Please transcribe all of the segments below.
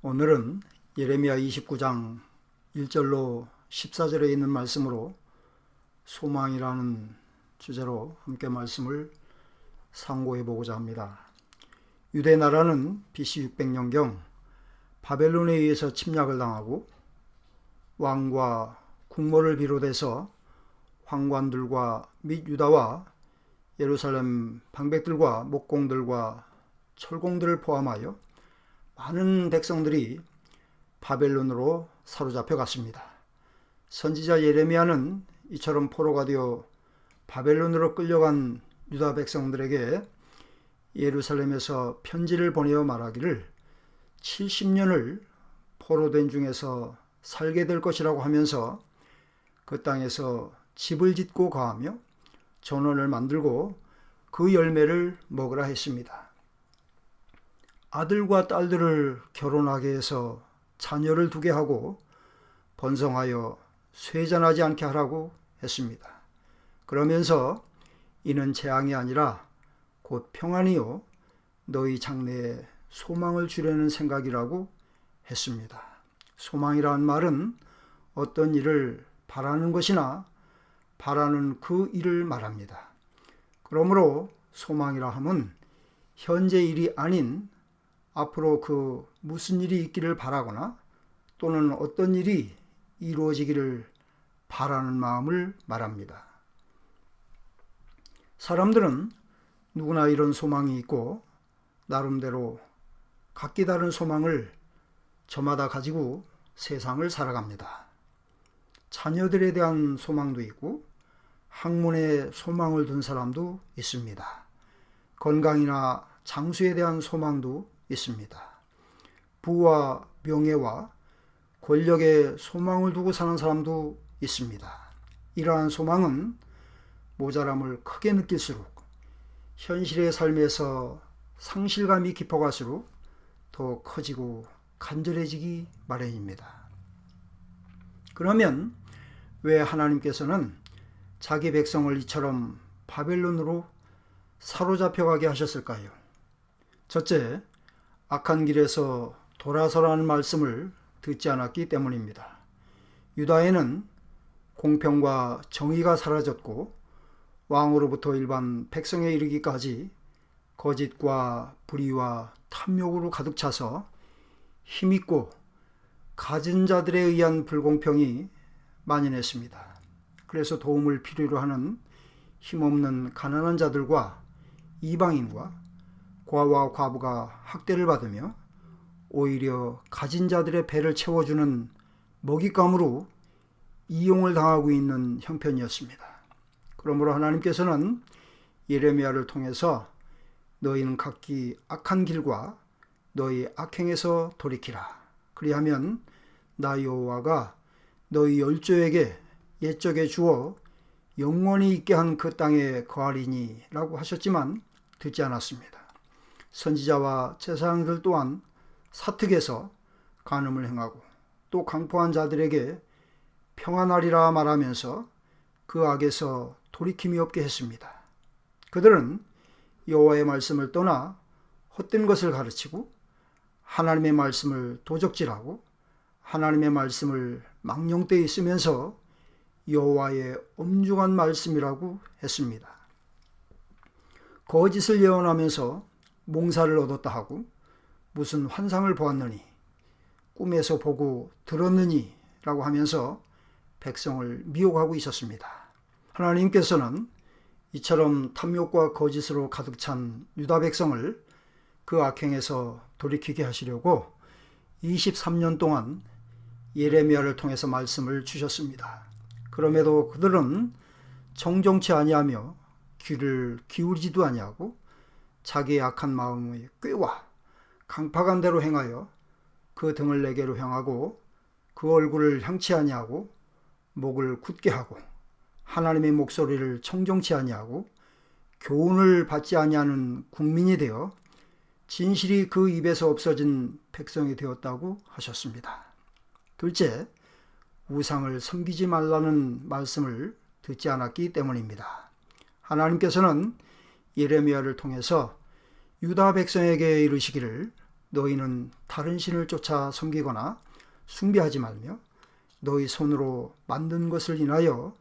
오늘은 예레미야 29장 1절로 14절에 있는 말씀으로 소망이라는 주제로 함께 말씀을 상고해 보고자 합니다. 유대 나라는 BC 600년경 바벨론에 의해서 침략을 당하고 왕과 국모를 비롯해서 황관들과 및 유다와 예루살렘 방백들과 목공들과 철공들을 포함하여 많은 백성들이 바벨론으로 사로잡혀 갔습니다. 선지자 예레미야는 이처럼 포로가 되어 바벨론으로 끌려간 유다 백성들에게 예루살렘에서 편지를 보내어 말하기를 70년을 포로된 중에서 살게 될 것이라고 하면서 그 땅에서 집을 짓고 거하며 전원을 만들고 그 열매를 먹으라 했습니다. 아들과 딸들을 결혼하게 해서 자녀를 두게 하고 번성하여 쇠잔하지 않게 하라고 했습니다. 그러면서 이는 재앙이 아니라 곧 평안이요 너희 장래에 소망을 주려는 생각이라고 했습니다. 소망이라는 말은 어떤 일을 바라는 것이나 바라는 그 일을 말합니다. 그러므로 소망이라 함은 현재 일이 아닌 앞으로 그 무슨 일이 있기를 바라거나 또는 어떤 일이 이루어지기를 바라는 마음을 말합니다. 사람들은 누구나 이런 소망이 있고 나름대로 각기 다른 소망을 저마다 가지고 세상을 살아갑니다. 자녀들에 대한 소망도 있고 학문에 소망을 둔 사람도 있습니다. 건강이나 장수에 대한 소망도 있습니다. 부와 명예와 권력에 소망을 두고 사는 사람도 있습니다. 이러한 소망은 모자람을 크게 느낄수록 현실의 삶에서 상실감이 깊어갈수록 더 커지고 간절해지기 마련입니다. 그러면 왜 하나님께서는 자기 백성을 이처럼 바벨론으로 사로잡혀가게 하셨을까요? 첫째, 악한 길에서 돌아서라는 말씀을 듣지 않았기 때문입니다. 유다에는 공평과 정의가 사라졌고 왕으로부터 일반 백성에 이르기까지 거짓과 불의와 탐욕으로 가득 차서 힘있고 가진 자들에 의한 불공평이 만연했습니다. 그래서 도움을 필요로 하는 힘없는 가난한 자들과 이방인과 고아와 과부가 학대를 받으며 오히려 가진 자들의 배를 채워주는 먹잇감으로 이용을 당하고 있는 형편이었습니다. 그러므로 하나님께서는 예레미야를 통해서 너희는 각기 악한 길과 너희 악행에서 돌이키라. 그리하면 나 여호와가 너희 열조에게 옛적에 주어 영원히 있게 한 그 땅에 거하리니 라고 하셨지만 듣지 않았습니다. 선지자와 제사장들 또한 사특에서 간음을 행하고 또 강포한 자들에게 평안하리라 말하면서 그 악에서 돌이킴이 없게 했습니다. 그들은 여호와의 말씀을 떠나 헛된 것을 가르치고 하나님의 말씀을 도적질하고 하나님의 말씀을 망령되이 쓰면서 여호와의 엄중한 말씀이라고 했습니다. 거짓을 예언하면서 몽사를 얻었다 하고 무슨 환상을 보았느니 꿈에서 보고 들었느니 라고 하면서 백성을 미혹하고 있었습니다. 하나님께서는 이처럼 탐욕과 거짓으로 가득 찬 유다 백성을 그 악행에서 돌이키게 하시려고 23년 동안 예레미야를 통해서 말씀을 주셨습니다. 그럼에도 그들은 정정치 아니하며 귀를 기울이지도 아니하고 자기의 악한 마음의 꾀와 강팍한 대로 행하여 그 등을 내게로 향하고 그 얼굴을 향치 아니하고 목을 굳게 하고 하나님의 목소리를 청정치 아니하고 교훈을 받지 아니하는 국민이 되어 진실이 그 입에서 없어진 백성이 되었다고 하셨습니다. 둘째, 우상을 섬기지 말라는 말씀을 듣지 않았기 때문입니다. 하나님께서는 예레미야를 통해서 유다 백성에게 이르시기를 너희는 다른 신을 쫓아 섬기거나 숭배하지 말며 너희 손으로 만든 것을 인하여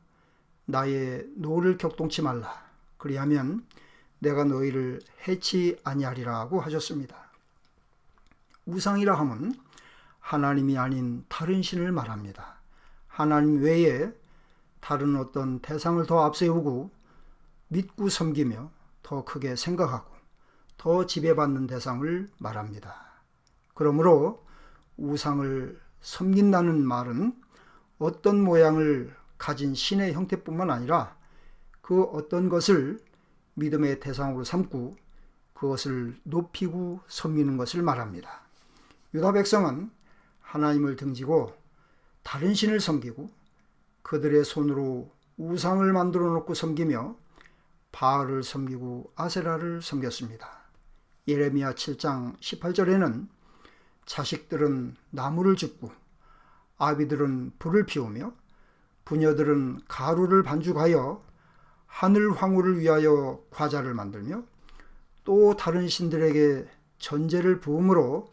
나의 노를 격동치 말라. 그리하면 내가 너희를 해치 아니하리라고 하셨습니다. 우상이라 함은 하나님이 아닌 다른 신을 말합니다. 하나님 외에 다른 어떤 대상을 더 앞세우고 믿고 섬기며 더 크게 생각하고 더 지배받는 대상을 말합니다. 그러므로 우상을 섬긴다는 말은 어떤 모양을 가진 신의 형태뿐만 아니라 그 어떤 것을 믿음의 대상으로 삼고 그것을 높이고 섬기는 것을 말합니다. 유다 백성은 하나님을 등지고 다른 신을 섬기고 그들의 손으로 우상을 만들어 놓고 섬기며 바알을 섬기고 아세라를 섬겼습니다. 예레미야 7장 18절에는 자식들은 나무를 줍고 아비들은 불을 피우며 부녀들은 가루를 반죽하여 하늘 황후를 위하여 과자를 만들며 또 다른 신들에게 전제를 부음으로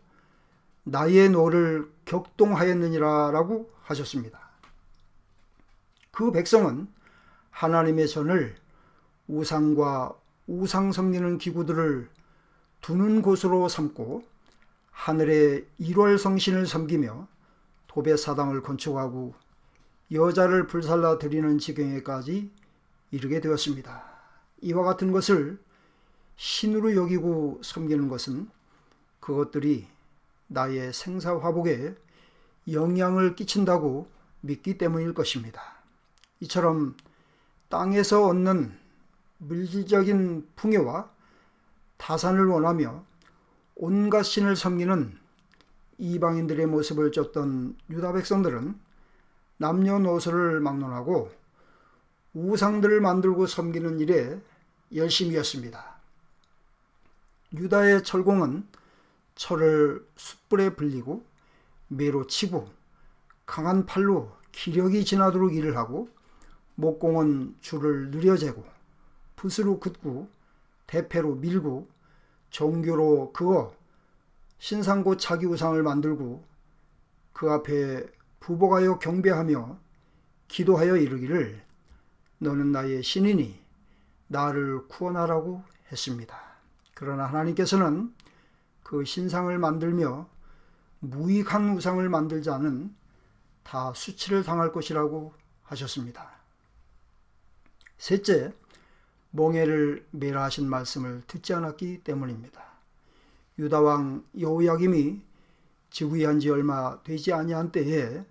나의 노를 격동하였느니라 라고 하셨습니다. 그 백성은 하나님의 전을 우상과 우상 섬기는 기구들을 두는 곳으로 삼고 하늘의 일월성신을 섬기며 도배사당을 건축하고 여자를 불살라 드리는 지경에까지 이르게 되었습니다. 이와 같은 것을 신으로 여기고 섬기는 것은 그것들이 나의 생사화복에 영향을 끼친다고 믿기 때문일 것입니다. 이처럼 땅에서 얻는 물질적인 풍요와 타산을 원하며 온갖 신을 섬기는 이방인들의 모습을 쫓던 유다 백성들은 남녀노소를 막론하고 우상들을 만들고 섬기는 일에 열심이었습니다. 유다의 철공은 철을 숯불에 불리고 매로 치고 강한 팔로 기력이 지나도록 일을 하고 목공은 줄을 느려재고 붓으로 긋고 대패로 밀고 종교로 그어 신상고 차기 우상을 만들고 그 앞에 부복하여 경배하며 기도하여 이르기를 너는 나의 신이니 나를 구원하라고 했습니다. 그러나 하나님께서는 그 신상을 만들며 무익한 우상을 만들지 않은 다 수치를 당할 것이라고 하셨습니다. 셋째, 멍에를 멸하신 말씀을 듣지 않았기 때문입니다. 유다왕 여호야김이 즉위한 지 얼마 되지 아니한 때에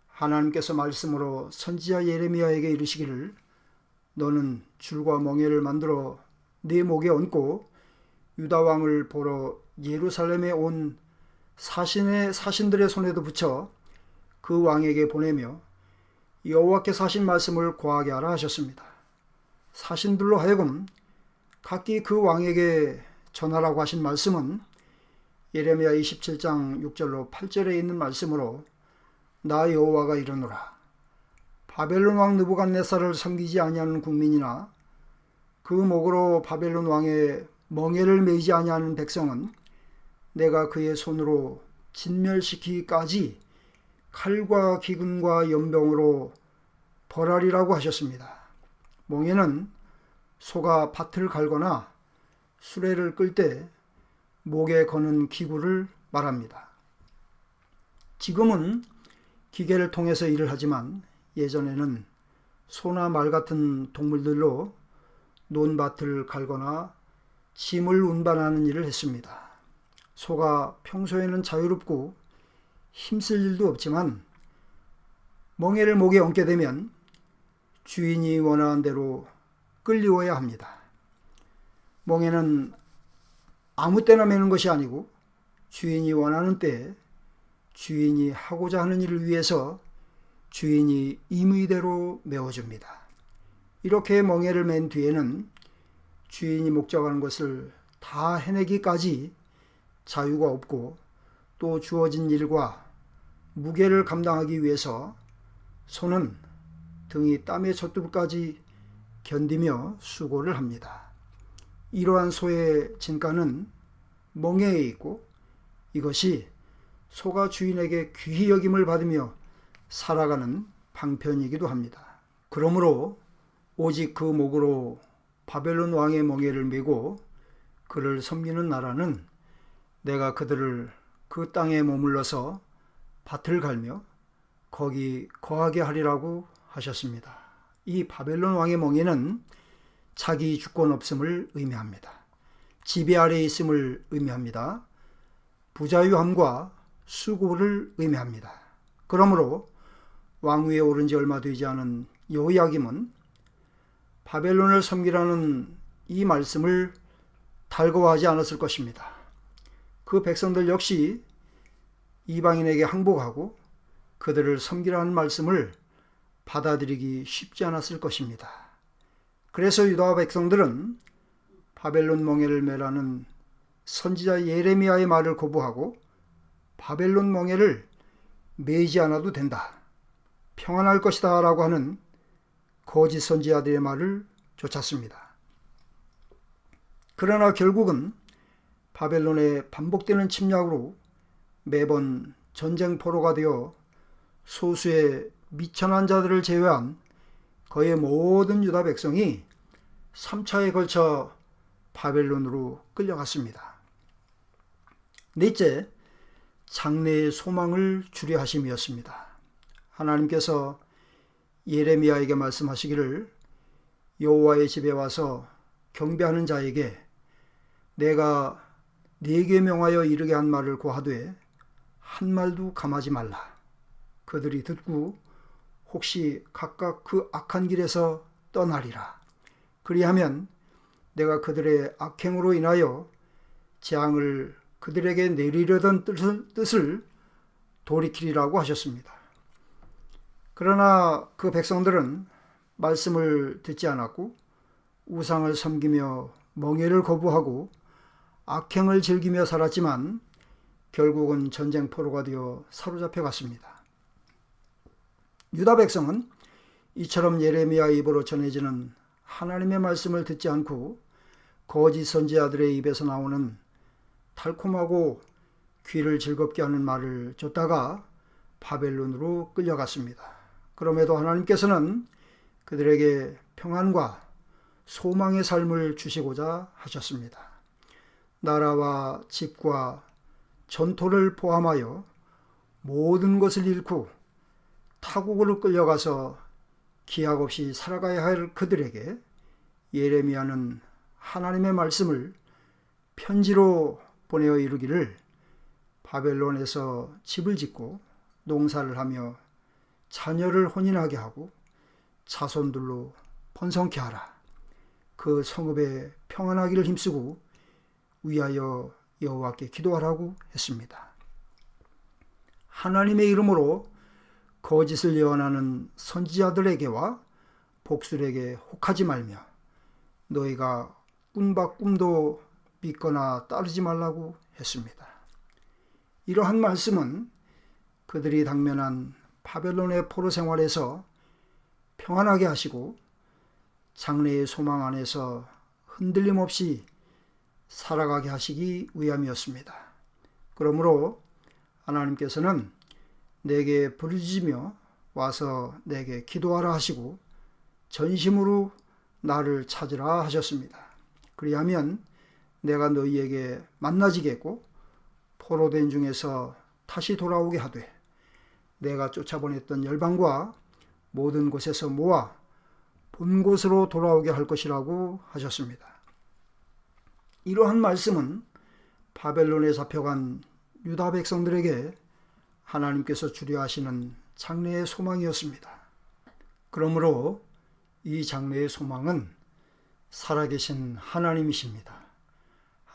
하나님께서 말씀으로 선지자 예레미야에게 이르시기를 너는 줄과 멍에를 만들어 네 목에 얹고 유다왕을 보러 예루살렘에 온 사신들의 손에도 붙여 그 왕에게 보내며 여호와께서 하신 말씀을 고하게 하라 하셨습니다. 사신들로 하여금 각기 그 왕에게 전하라고 하신 말씀은 예레미야 27장 6절로 8절에 있는 말씀으로 나 여호와가 이르노라. 바벨론 왕 느부갓네살을 섬기지 아니하는 국민이나 그 목으로 바벨론 왕의 멍에를 매이지 아니하는 백성은 내가 그의 손으로 진멸시키기까지 칼과 기근과 연병으로 벌하리라고 하셨습니다. 멍에는 소가 밭을 갈거나 수레를 끌 때 목에 거는 기구를 말합니다. 지금은 기계를 통해서 일을 하지만 예전에는 소나 말 같은 동물들로 논밭을 갈거나 짐을 운반하는 일을 했습니다. 소가 평소에는 자유롭고 힘쓸 일도 없지만 멍에를 목에 얹게 되면 주인이 원하는 대로 끌려와야 합니다. 멍에는 아무 때나 매는 것이 아니고 주인이 원하는 때에 주인이 하고자 하는 일을 위해서 주인이 임의대로 메워줍니다. 이렇게 멍에를 맨 뒤에는 주인이 목적하는 것을 다 해내기까지 자유가 없고 또 주어진 일과 무게를 감당하기 위해서 소는 등이 땀에 젖도록까지 견디며 수고를 합니다. 이러한 소의 진가는 멍에에 있고 이것이 소가 주인에게 귀히 여김을 받으며 살아가는 방편이기도 합니다. 그러므로 오직 그 목으로 바벨론 왕의 멍에를 메고 그를 섬기는 나라는 내가 그들을 그 땅에 머물러서 밭을 갈며 거기 거하게 하리라고 하셨습니다. 이 바벨론 왕의 멍에는 자기 주권 없음을 의미합니다. 지배 아래에 있음을 의미합니다. 부자유함과 수고를 의미합니다. 그러므로 왕위에 오른 지 얼마 되지 않은 여호야김은 바벨론을 섬기라는 이 말씀을 달거워하지 않았을 것입니다. 그 백성들 역시 이방인에게 항복하고 그들을 섬기라는 말씀을 받아들이기 쉽지 않았을 것입니다. 그래서 유다 백성들은 바벨론 멍에를 매라는 선지자 예레미야의 말을 거부하고 바벨론 멍에를 매지 않아도 된다, 평안할 것이다 라고 하는 거짓 선지자들의 말을 쫓았습니다. 그러나 결국은 바벨론의 반복되는 침략으로 매번 전쟁 포로가 되어 소수의 미천한 자들을 제외한 거의 모든 유다 백성이 3차에 걸쳐 바벨론으로 끌려갔습니다. 넷째, 장래의 소망을 주려 하심이었습니다. 하나님께서 예레미야에게 말씀하시기를 여호와의 집에 와서 경배하는 자에게 내가 네게 명하여 이르게 한 말을 고하되 한 말도 감하지 말라. 그들이 듣고 혹시 각각 그 악한 길에서 떠나리라. 그리하면 내가 그들의 악행으로 인하여 재앙을 그들에게 내리려던 뜻을 돌이키리라고 하셨습니다. 그러나 그 백성들은 말씀을 듣지 않았고 우상을 섬기며 멍에를 거부하고 악행을 즐기며 살았지만 결국은 전쟁 포로가 되어 사로잡혀 갔습니다. 유다 백성은 이처럼 예레미야 입으로 전해지는 하나님의 말씀을 듣지 않고 거짓 선지자들의 입에서 나오는 달콤하고 귀를 즐겁게 하는 말을 쫓다가 바벨론으로 끌려갔습니다. 그럼에도 하나님께서는 그들에게 평안과 소망의 삶을 주시고자 하셨습니다. 나라와 집과 전토를 포함하여 모든 것을 잃고 타국으로 끌려가서 기약 없이 살아가야 할 그들에게 예레미야는 하나님의 말씀을 편지로 보내어 이르기를 바벨론에서 집을 짓고 농사를 하며 자녀를 혼인하게 하고 자손들로 번성케 하라. 그 성읍에 평안하기를 힘쓰고 위하여 여호와께 기도하라고 했습니다. 하나님의 이름으로 거짓을 예언하는 선지자들에게와 복술에게 혹하지 말며 너희가 꾼바 꿈도 믿거나 따르지 말라고 했습니다. 이러한 말씀은 그들이 당면한 바벨론의 포로 생활에서 평안하게 하시고 장래의 소망 안에서 흔들림 없이 살아가게 하시기 위함이었습니다. 그러므로 하나님께서는 내게 부르짖으며 와서 내게 기도하라 하시고 전심으로 나를 찾으라 하셨습니다. 그리하면 내가 너희에게 만나지겠고 포로된 중에서 다시 돌아오게 하되 내가 쫓아보냈던 열방과 모든 곳에서 모아 본 곳으로 돌아오게 할 것이라고 하셨습니다. 이러한 말씀은 바벨론에 잡혀간 유다 백성들에게 하나님께서 주려 하시는 장래의 소망이었습니다. 그러므로 이 장래의 소망은 살아계신 하나님이십니다.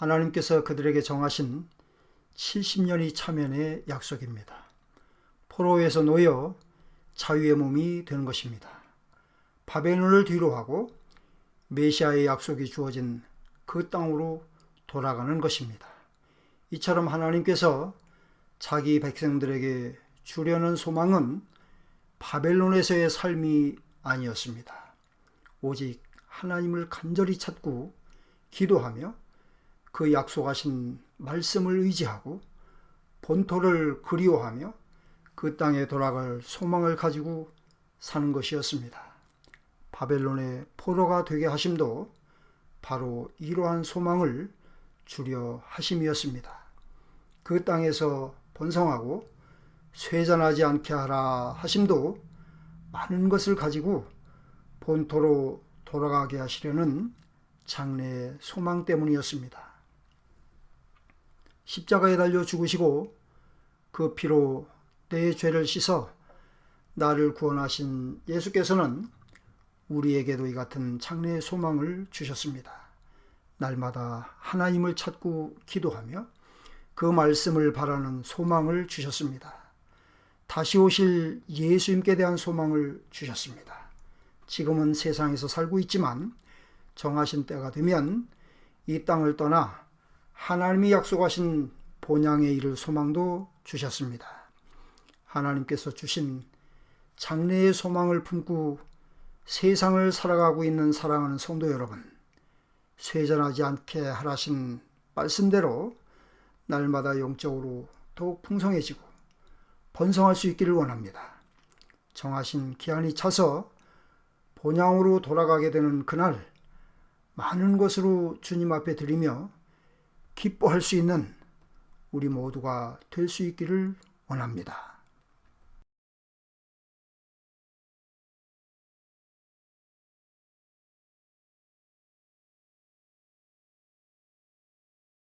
하나님께서 그들에게 정하신 70년이 차면의 약속입니다. 포로에서 놓여 자유의 몸이 되는 것입니다. 바벨론을 뒤로하고 메시아의 약속이 주어진 그 땅으로 돌아가는 것입니다. 이처럼 하나님께서 자기 백성들에게 주려는 소망은 바벨론에서의 삶이 아니었습니다. 오직 하나님을 간절히 찾고 기도하며 그 약속하신 말씀을 의지하고 본토를 그리워하며 그 땅에 돌아갈 소망을 가지고 사는 것이었습니다. 바벨론의 포로가 되게 하심도 바로 이러한 소망을 주려 하심이었습니다. 그 땅에서 번성하고 쇠잔하지 않게 하라 하심도 많은 것을 가지고 본토로 돌아가게 하시려는 장래의 소망 때문이었습니다. 십자가에 달려 죽으시고 그 피로 내 죄를 씻어 나를 구원하신 예수께서는 우리에게도 이 같은 장래의 소망을 주셨습니다. 날마다 하나님을 찾고 기도하며 그 말씀을 바라는 소망을 주셨습니다. 다시 오실 예수님께 대한 소망을 주셨습니다. 지금은 세상에서 살고 있지만 정하신 때가 되면 이 땅을 떠나 하나님이 약속하신 본향에 이를 소망도 주셨습니다. 하나님께서 주신 장래의 소망을 품고 세상을 살아가고 있는 사랑하는 성도 여러분, 쇠잔하지 않게 하라신 말씀대로 날마다 영적으로 더욱 풍성해지고 번성할 수 있기를 원합니다. 정하신 기한이 차서 본향으로 돌아가게 되는 그날 많은 것으로 주님 앞에 드리며 기뻐할 수 있는 우리 모두가 될 수 있기를 원합니다.